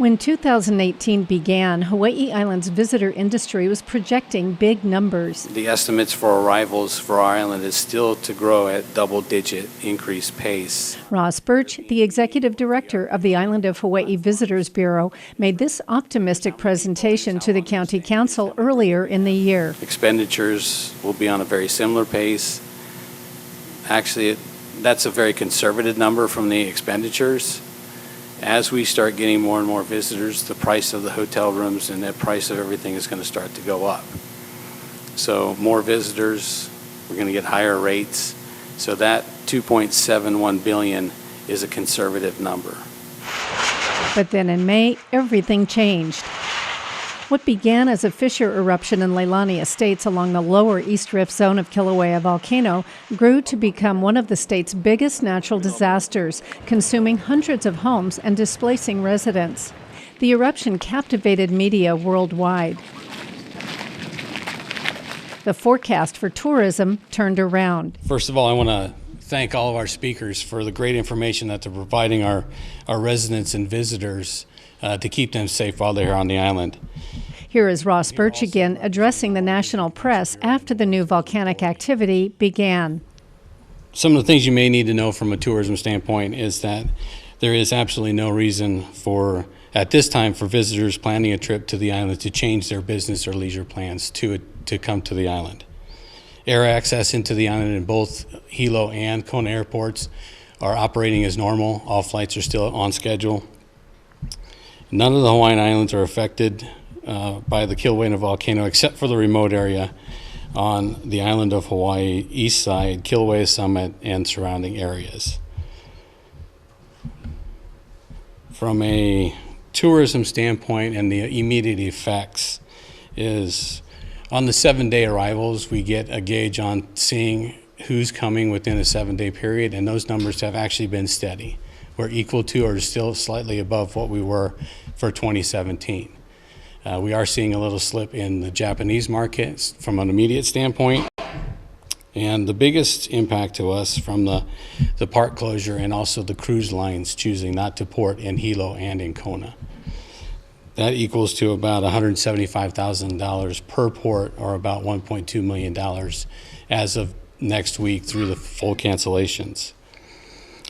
When 2018 began, Hawaii Island's visitor industry was projecting big numbers. The estimates for arrivals for our island is still to grow at double-digit increased pace. Ross Birch, the executive director of the Island of Hawaii Visitors Bureau, made this optimistic presentation to the county council earlier in the year. Expenditures will be on a very similar pace. Actually, that's a very conservative number from the expenditures. As we start getting more and more visitors, the price of the hotel rooms and the price of everything is going to start to go up. So more visitors, we're going to get higher rates. So that $2.71 billion is a conservative number. But then in May, everything changed. What began as a fissure eruption in Leilani Estates along the lower East Rift zone of Kilauea volcano grew to become one of the state's biggest natural disasters, consuming hundreds of homes and displacing residents. The eruption captivated media worldwide. The forecast for tourism turned around. First of all, I want to thank all of our speakers for the great information that they're providing our residents and visitors to keep them safe while they're here on the island. Here is Ross Birch again addressing the national press after the new volcanic activity began. Some of the things you may need to know from a tourism standpoint is that there is absolutely no reason for, at this time, for visitors planning a trip to the island to change their business or leisure plans to come to the island. Air access into the island in both Hilo and Kona airports are operating as normal. All flights are still on schedule. None of the Hawaiian Islands are affected by the Kilauea volcano except for the remote area on the island of Hawaii, east side, Kilauea Summit, and surrounding areas. From a tourism standpoint and the immediate effects is on the 7-day arrivals, we get a gauge on seeing who's coming within a 7-day period, and those numbers have actually been steady. We're equal to or still slightly above what we were for 2017. We are seeing a little slip in the Japanese market from an immediate standpoint. And the biggest impact to us from the park closure and also the cruise lines choosing not to port in Hilo and in Kona. That equals to about $175,000 per port, or about $1.2 million as of next week through the full cancellations.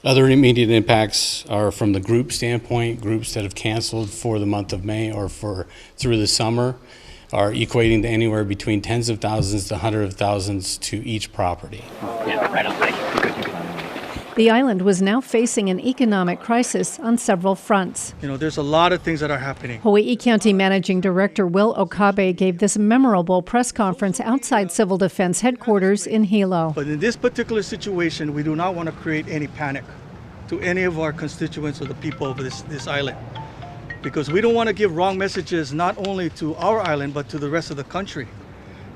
Other immediate impacts are from the group standpoint. Groups that have canceled for the month of May or through the summer are equating to anywhere between tens of thousands to hundreds of thousands to each property. Yeah, right on. Thank you. You're good. You're good. The island was now facing an economic crisis on several fronts. There's a lot of things that are happening. Hawaii County Managing Director Will Okabe gave this memorable press conference outside Civil Defense Headquarters in Hilo. But in this particular situation, we do not want to create any panic to any of our constituents or the people of this island. Because we don't want to give wrong messages not only to our island, but to the rest of the country.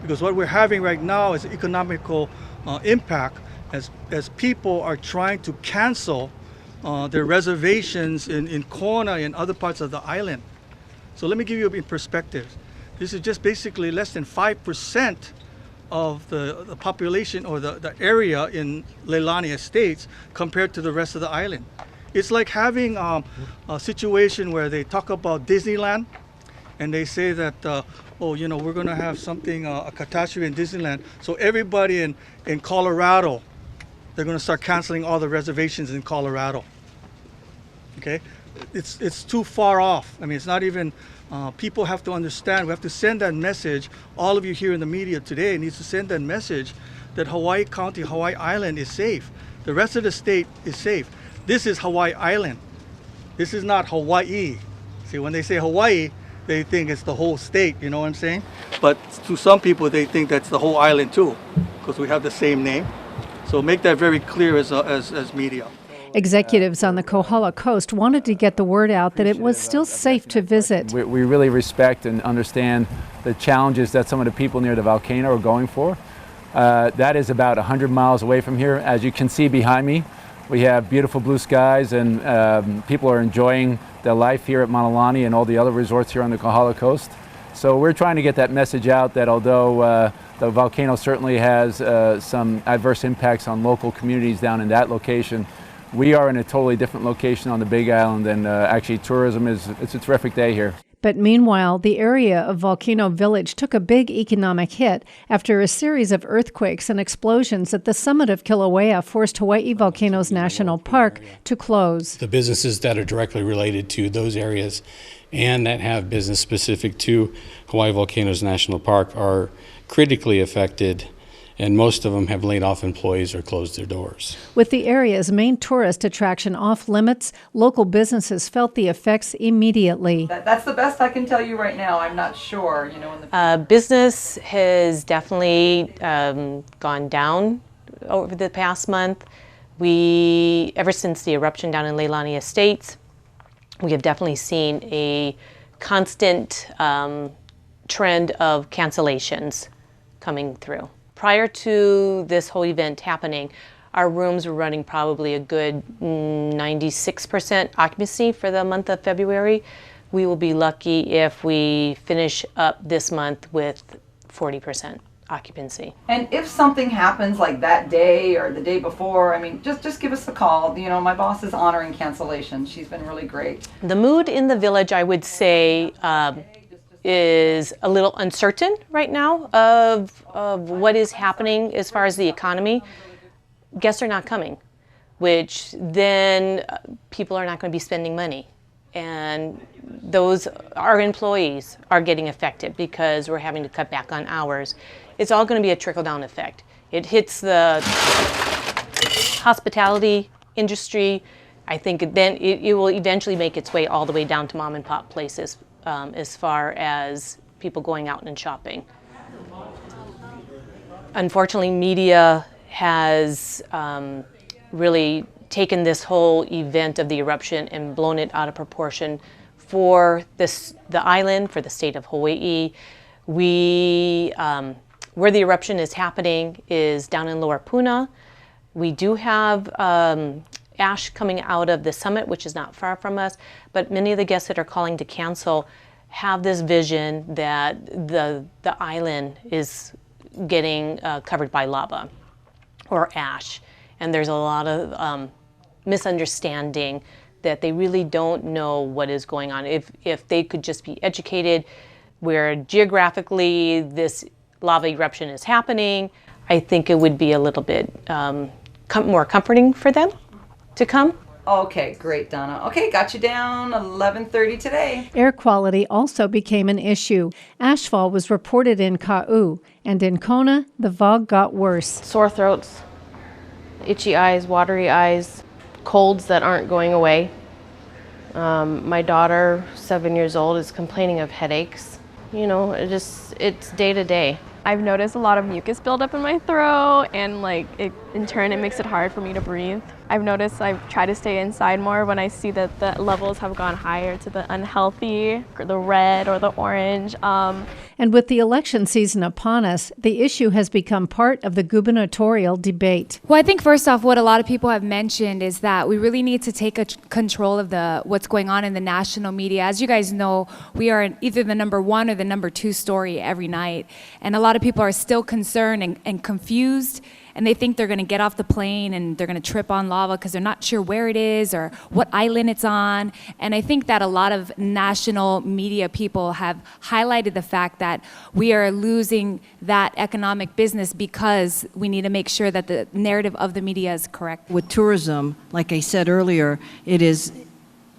Because what we're having right now is economical impact as people are trying to cancel their reservations in Kona and other parts of the island. So let me give you a perspective. This is just basically less than 5% of the population or the area in Leilani Estates compared to the rest of the island. It's like having a situation where they talk about Disneyland and they say that, we're going to have something, a catastrophe in Disneyland. So everybody in Colorado, they're going to start canceling all the reservations in Colorado. Okay, it's too far off. I mean, it's not even. People have to understand. We have to send that message. All of you here in the media today needs to send that message that Hawaii County, Hawaii Island is safe. The rest of the state is safe. This is Hawaii Island. This is not Hawaii. See, when they say Hawaii, they think it's the whole state. You know what I'm saying? But to some people, they think that's the whole island too, because we have the same name. So make that very clear as media. Executives on the Kohala Coast wanted to get the word out that it was still safe to visit. We really respect and understand the challenges that some of the people near the volcano are going for. That is about 100 miles away from here. As you can see behind me, we have beautiful blue skies, and people are enjoying their life here at Madeleleine and all the other resorts here on the Kohala Coast. So we're trying to get that message out that although the volcano certainly has some adverse impacts on local communities down in that location, We are in a totally different location on the Big Island, and actually tourism it's a terrific day here. But meanwhile, the area of Volcano Village took a big economic hit after a series of earthquakes and explosions at the summit of Kilauea forced Hawaii Volcanoes National Park to close. The businesses that are directly related to those areas and that have business specific to Hawaii Volcanoes National Park are critically affected, and most of them have laid off employees or closed their doors. With the area's main tourist attraction off limits, local businesses felt the effects immediately. That's the best I can tell you right now. I'm not sure, Business has definitely gone down over the past month. Ever since the eruption down in Leilani Estates, we have definitely seen a constant trend of cancellations coming through. Prior to this whole event happening, our rooms were running probably a good 96% occupancy for the month of February. We will be lucky if we finish up this month with 40% occupancy. And if something happens like that day or the day before, just give us a call. My boss is honoring cancellation. She's been really great. The mood in the village, I would say, is a little uncertain right now of what is happening as far as the economy. Guests are not coming, which then people are not going to be spending money. And our employees are getting affected because we're having to cut back on hours. It's all going to be a trickle-down effect. It hits the hospitality industry. I think then it will eventually make its way all the way down to mom and pop places. As far as people going out and shopping. Unfortunately, media has really taken this whole event of the eruption and blown it out of proportion for the island, for the state of Hawaii. Where the eruption is happening is down in Lower Puna. We do have ash coming out of the summit, which is not far from us, but many of the guests that are calling to cancel have this vision that the island is getting covered by lava or ash, and there's a lot of misunderstanding that they really don't know what is going on. If they could just be educated where geographically this lava eruption is happening, I think it would be a little bit more comforting for them to come. Okay, great, Donna. Okay, got you down 11:30 today. Air quality also became an issue. Ashfall was reported in Ka'u, and in Kona, the fog got worse. Sore throats, itchy eyes, watery eyes, colds that aren't going away. My daughter, 7 years old, is complaining of headaches. It's day to day. I've noticed a lot of mucus buildup in my throat, and in turn it makes it hard for me to breathe. I've noticed I try to stay inside more when I see that the levels have gone higher to the unhealthy, or the red or the orange. And with the election season upon us, the issue has become part of the gubernatorial debate. Well, I think first off, what a lot of people have mentioned is that we really need to take control of what's going on in the national media. As you guys know, we are either the number 1 or the number 2 story every night. And a lot of people are still concerned and confused, and they think they're going to get off the plane and they're going to trip on lava because they're not sure where it is or what island it's on. And I think that a lot of national media people have highlighted the fact that we are losing that economic business because we need to make sure that the narrative of the media is correct. With tourism, like I said earlier, it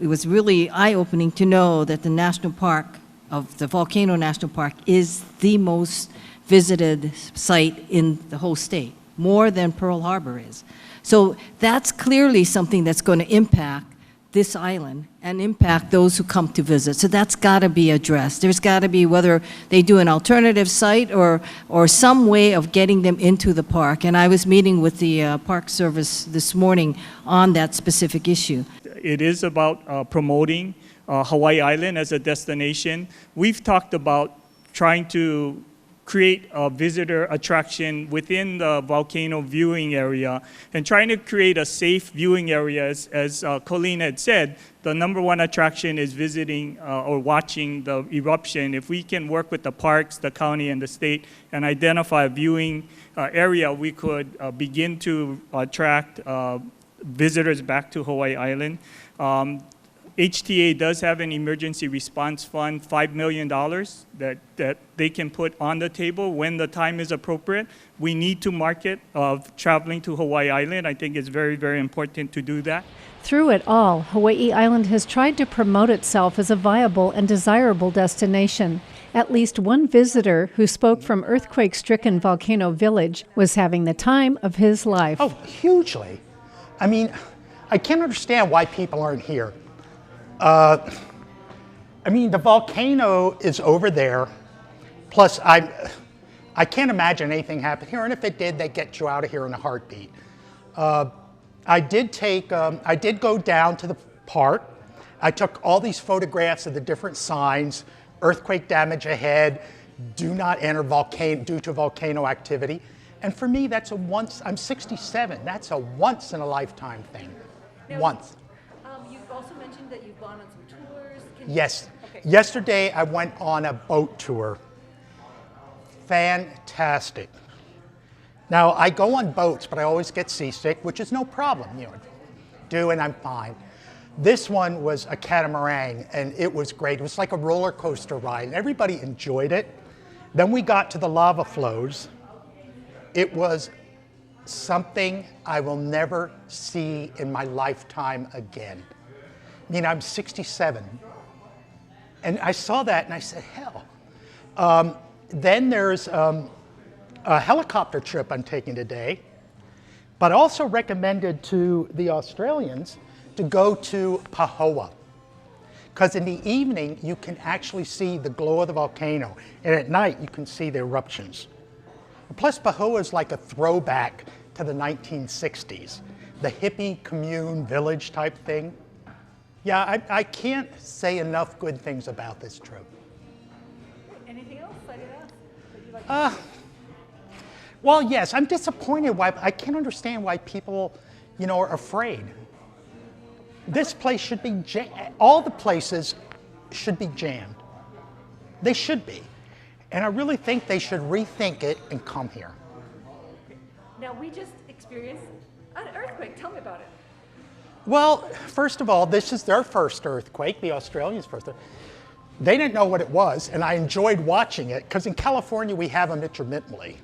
was really eye-opening to know that the national park of the Volcano National Park is the most visited site in the whole state, more than Pearl Harbor is. So that's clearly something that's going to impact this island and impact those who come to visit. So that's got to be addressed. There's got to be, whether they do an alternative site or some way of getting them into the park. And I was meeting with the Park Service this morning on that specific issue. It is about promoting Hawaii Island as a destination. We've talked about trying to create a visitor attraction within the volcano viewing area and trying to create a safe viewing area. As Colleen had said, the number 1 attraction is visiting or watching the eruption. If we can work with the parks, the county, and the state and identify a viewing area, we could begin to attract visitors back to Hawaii Island. HTA does have an emergency response fund, $5 million that they can put on the table when the time is appropriate. We need to market traveling to Hawaii Island. I think it's very, very important to do that. Through it all, Hawaii Island has tried to promote itself as a viable and desirable destination. At least one visitor who spoke from earthquake-stricken Volcano Village was having the time of his life. Oh, hugely. I mean, I can't understand why people aren't here. I mean, the volcano is over there. Plus, I can't imagine anything happened here. And if it did, they'd get you out of here in a heartbeat. I did go down to the park. I took all these photographs of the different signs, earthquake damage ahead, do not enter volcano due to volcano activity. And for me, that's I'm 67, that's a once in a lifetime thing, once. You've also mentioned that you've gone on some tours. Yes, yesterday I went on a boat tour. Fantastic. Now, I go on boats, but I always get seasick, which is no problem, and I'm fine. This one was a catamaran, and it was great. It was like a roller coaster ride, and everybody enjoyed it. Then we got to the lava flows. It was something I will never see in my lifetime again. I mean, I'm 67, and I saw that, and I said, hell. Then there's a helicopter trip I'm taking today, but also recommended to the Australians to go to Pahoa, because in the evening you can actually see the glow of the volcano, and at night you can see the eruptions. Plus, Pahoa is like a throwback to the 1960s, the hippie commune village type thing. Yeah, I can't say enough good things about this trip. Anything else I did ask that you'd like to Well, yes, I'm disappointed. I can't understand why people, are afraid. This place should be all the places should be jammed. They should be. And I really think they should rethink it and come here. Now, we just experienced an earthquake. Tell me about it. Well, first of all, this is their first earthquake, the Australians' first. They didn't know what it was, and I enjoyed watching it, because in California we have them intermittently.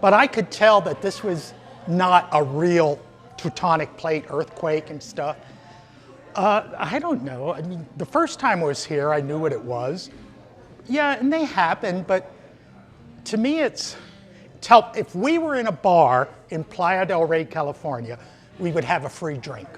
But I could tell that this was not a real tectonic plate earthquake and stuff. I don't know. I mean, the first time I was here, I knew what it was. Yeah, and they happen, but to me if we were in a bar in Playa del Rey, California, we would have a free drink.